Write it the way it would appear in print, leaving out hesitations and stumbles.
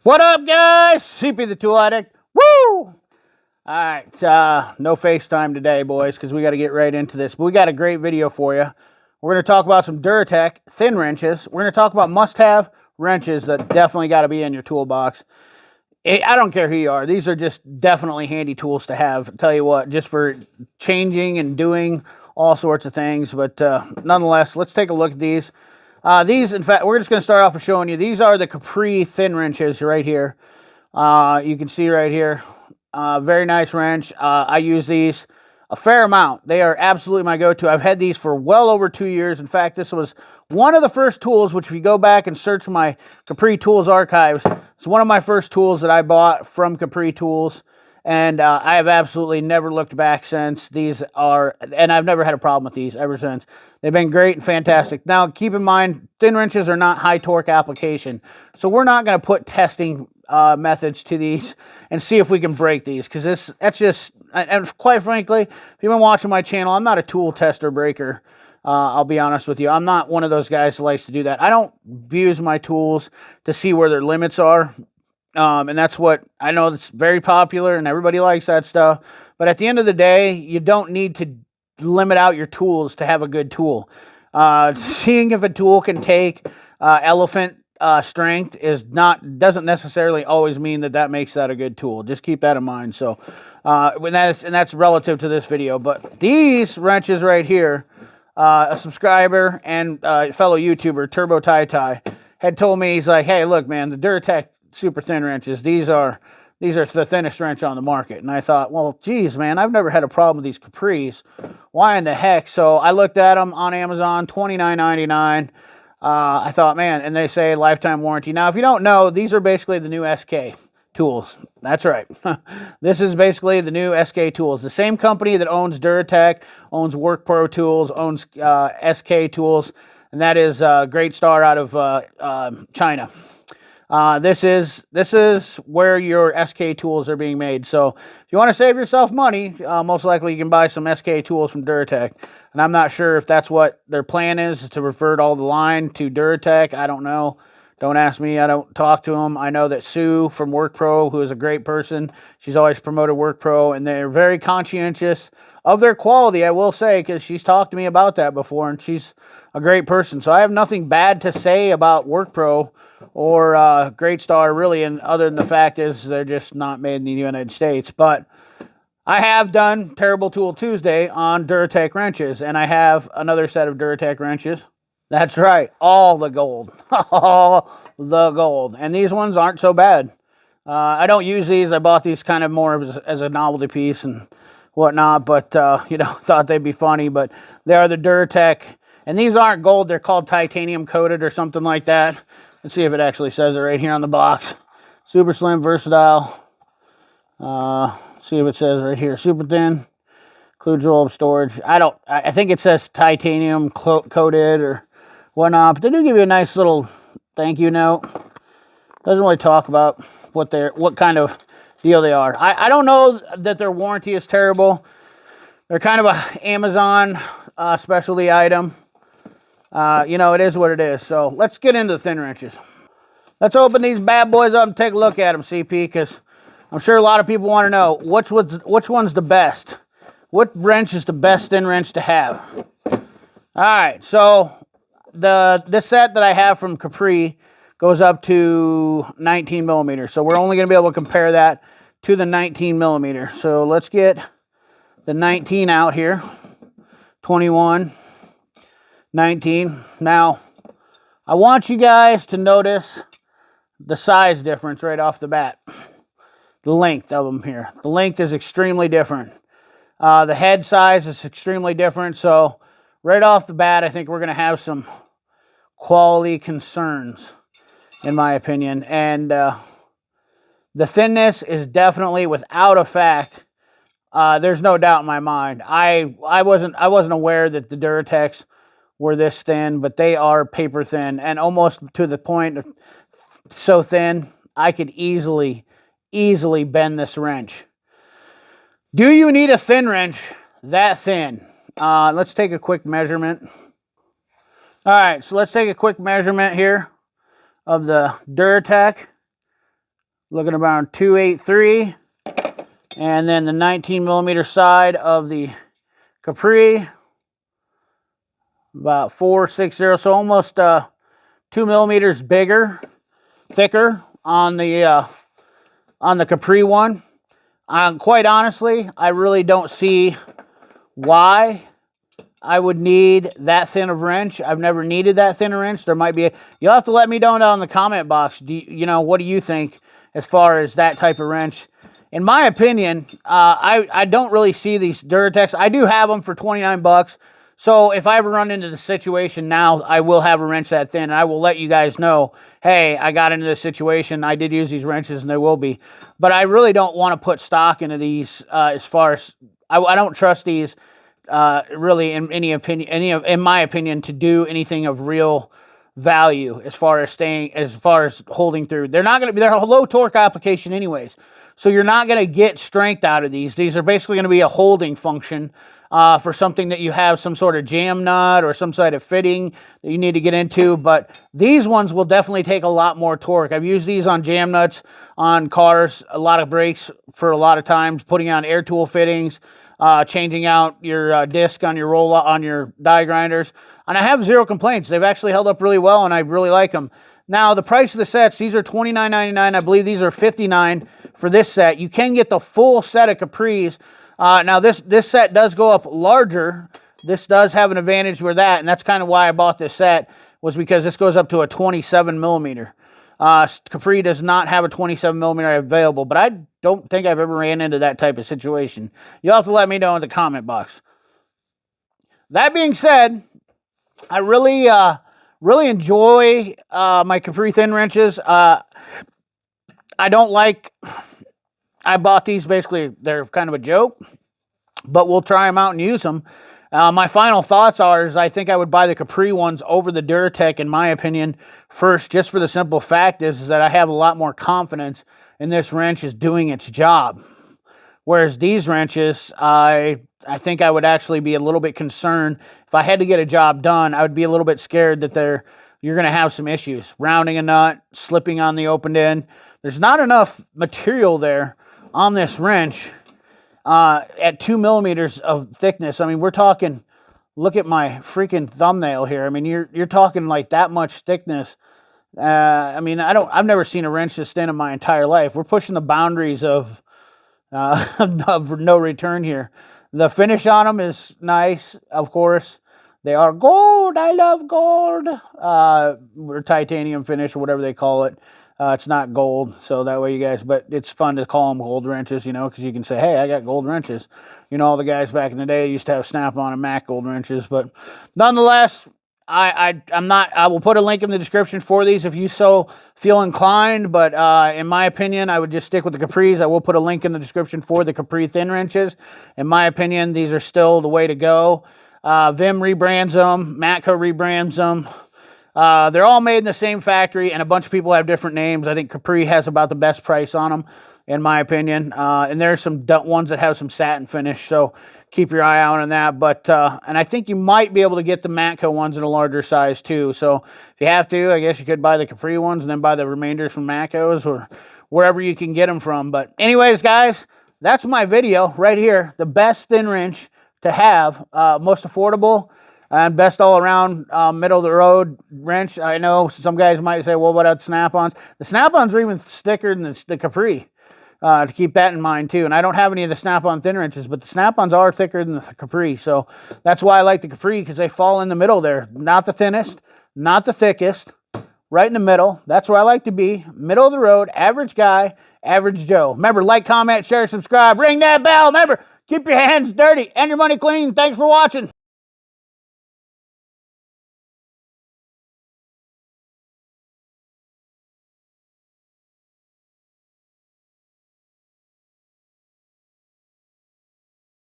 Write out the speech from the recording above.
What up, guys? CP the Tool Addict. Woo! Alright, no FaceTime today, boys, because we got to get right into this. But we got a great video for you. We're going to talk about some Duratech thin wrenches. We're going to talk about must-have wrenches that definitely got to be in your toolbox. I don't care who you are. These are just definitely handy tools to have. I'll tell you what, just for changing and doing all sorts of things. But nonetheless, let's take a look at these. These, in fact, we're just going to start off with showing you. These are the Capri thin wrenches right here. You can see right here. Very nice wrench. I use these a fair amount. They are absolutely my go-to. I've had these for well over 2 years. In fact, this was one of the first tools, which if you go back and search my Capri Tools archives, it's one of my first tools that I bought from Capri Tools. And I have absolutely never looked back since. These are, and I've never had a problem with these ever since. They've been great and fantastic. Now, keep in mind, thin wrenches are not high torque application. So we're not going to put testing methods to these and see if we can break these, because that's just, and quite frankly, if you've been watching my channel, I'm not a tool tester breaker. I'll be honest with you. I'm not one of those guys who likes to do that. I don't use my tools to see where their limits are. And that's what I know, that's very popular and everybody likes that stuff. But at the end of the day, you don't need to limit out your tools to have a good tool. Seeing if a tool can take elephant strength doesn't necessarily always mean that makes that a good tool. Just keep that in mind. So that's relative to this video. But these wrenches right here, a subscriber and fellow YouTuber Turbo Tai had told me, he's like, hey, look, man, the Duratech super thin wrenches, these are the thinnest wrench on the market. And I thought, well, geez, man, I've never had a problem with these Capris. Why in the heck? So I looked at them on Amazon, $29.99. I thought, man, and they say lifetime warranty. Now, if you don't know, these are basically the new SK tools. That's right. This is basically the new SK tools. The same company that owns Duratech, owns WorkPro tools, owns SK tools, and that is Great Star out of China. This is where your SK tools are being made. So if you want to save yourself money, most likely you can buy some SK tools from Duratech. And I'm not sure if that's what their plan is, to revert all the line to Duratech. I don't know. Don't ask me. I don't talk to them. I know that Sue from WorkPro, who is a great person, she's always promoted WorkPro, and they're very conscientious of their quality, I will say, because she's talked to me about that before, and she's a great person. So I have nothing bad to say about WorkPro or Great Star, really, and other than the fact is they're just not made in the United States. But I have done Terrible Tool Tuesday on Duratech wrenches, and I have another set of Duratech wrenches. That's right, all the gold. All the gold. And these ones aren't so bad. I don't use these. I bought these kind of more as a novelty piece and whatnot, but, thought they'd be funny. But they are the Duratech, and these aren't gold. They're called titanium coated or something like that. Let's see if it actually says it right here on the box. Super slim, versatile. See if it says right here. Super thin. Includes roll-up storage. I think it says titanium coated or whatnot. But they do give you a nice little thank you note. Doesn't really talk about what kind of deal they are. I don't know that their warranty is terrible. They're kind of a Amazon specialty item. It is what it is. So let's get into the thin wrenches. Let's open these bad boys up and take a look at them, CP, because I'm sure a lot of people want to know which one's the best. What wrench is the best thin wrench to have? All right, so this set that I have from Capri goes up to 19 millimeters. So we're only going to be able to compare that to the 19 millimeter. So let's get the 19 out here. 21, 19. Now, I want you guys to notice the size difference right off the bat. The length of them here. The length is extremely different. The head size is extremely different. So right off the bat, I think we're going to have some quality concerns, in my opinion. And the thinness is definitely, without a fact, there's no doubt in my mind. I wasn't aware that the Duratechs were this thin, but they are paper thin, and almost to the point of so thin I could easily bend this wrench. Do you need a thin wrench that thin? Let's take a quick measurement. All right, so let's take a quick measurement here of the Duratech looking around 283. And then the 19 millimeter side of the Capri, about 460, so almost 2 millimeters bigger, thicker on the Capri one. Quite honestly, I really don't see why I would need that thin of wrench. I've never needed that thin of wrench. There might be you'll have to let me know down in the comment box. What do you think as far as that type of wrench? In my opinion, I don't really see these Duratechs. I do have them for 29 bucks. So if I ever run into the situation now, I will have a wrench that thin, and I will let you guys know, hey, I got into this situation. I did use these wrenches, and there will be. But I really don't want to put stock into these as far as I don't trust these really in my opinion, to do anything of real value as far as holding through. They're a low torque application anyways. So you're not going to get strength out of these. These are basically going to be a holding function for something that you have some sort of jam nut or some sort of fitting that you need to get into. But these ones will definitely take a lot more torque. I've used these on jam nuts, on cars, a lot of brakes for a lot of times, putting on air tool fittings, changing out your disc on your on your die grinders. And I have zero complaints. They've actually held up really well, and I really like them. Now, the price of the sets, these are $29.99. I believe these are $59 for this set. You can get the full set of Capris. Now, this set does go up larger. This does have an advantage with that, and that's kind of why I bought this set, was because this goes up to a 27 millimeter. Capri does not have a 27 millimeter available, but I don't think I've ever ran into that type of situation. You'll have to let me know in the comment box. That being said, I really enjoy my Capri thin wrenches. I bought these basically, they're kind of a joke, but we'll try them out and use them. My final thoughts is I think I would buy the Capri ones over the Duratech, in my opinion, first, just for the simple fact is that I have a lot more confidence in this wrench is doing its job. Whereas these wrenches, I think I would actually be a little bit concerned. If I had to get a job done, I would be a little bit scared that you're going to have some issues. Rounding a nut, slipping on the opened end. There's not enough material there on this wrench at 2 millimeters of thickness. I mean, we're talking, look at my freaking thumbnail here. I mean, you're talking like that much thickness. I mean, I've never seen a wrench this thin in my entire life. We're pushing the boundaries of no return here. The finish on them is nice, of course. They are gold. I love gold. Or titanium finish, or whatever they call it. It's not gold, so that way you guys, but it's fun to call them gold wrenches, because you can say, hey, I got gold wrenches. All the guys back in the day used to have Snap-on and Mac gold wrenches, but nonetheless, I will put a link in the description for these if you so feel inclined, but in my opinion, I would just stick with the Capris. I will put a link in the description for the Capri thin wrenches. In my opinion, these are still the way to go. Vim rebrands them, Matco rebrands them. They're all made in the same factory, and a bunch of people have different names. I think Capri has about the best price on them, in my opinion. And there's some ones that have some satin finish, so keep your eye out on that. But and I think you might be able to get the Matco ones in a larger size too. So if you have to, I guess you could buy the Capri ones and then buy the remainders from Matco's or wherever you can get them from. But anyways, guys, that's my video right here. The best thin wrench to have, most affordable, and best all around, middle of the road wrench. I know some guys might say, well, what about Snap-ons? The Snap-ons are even thicker than the Capri. To keep that in mind too. And I don't have any of the Snap-on thin wrenches, but the Snap-ons are thicker than the Capri. So that's why I like the Capri, because they fall in the middle there. Not the thinnest, not the thickest, right in the middle. That's where I like to be. Middle of the road, average guy, average Joe. Remember, like, comment, share, subscribe, ring that bell. Remember, keep your hands dirty and your money clean. Thanks for watching.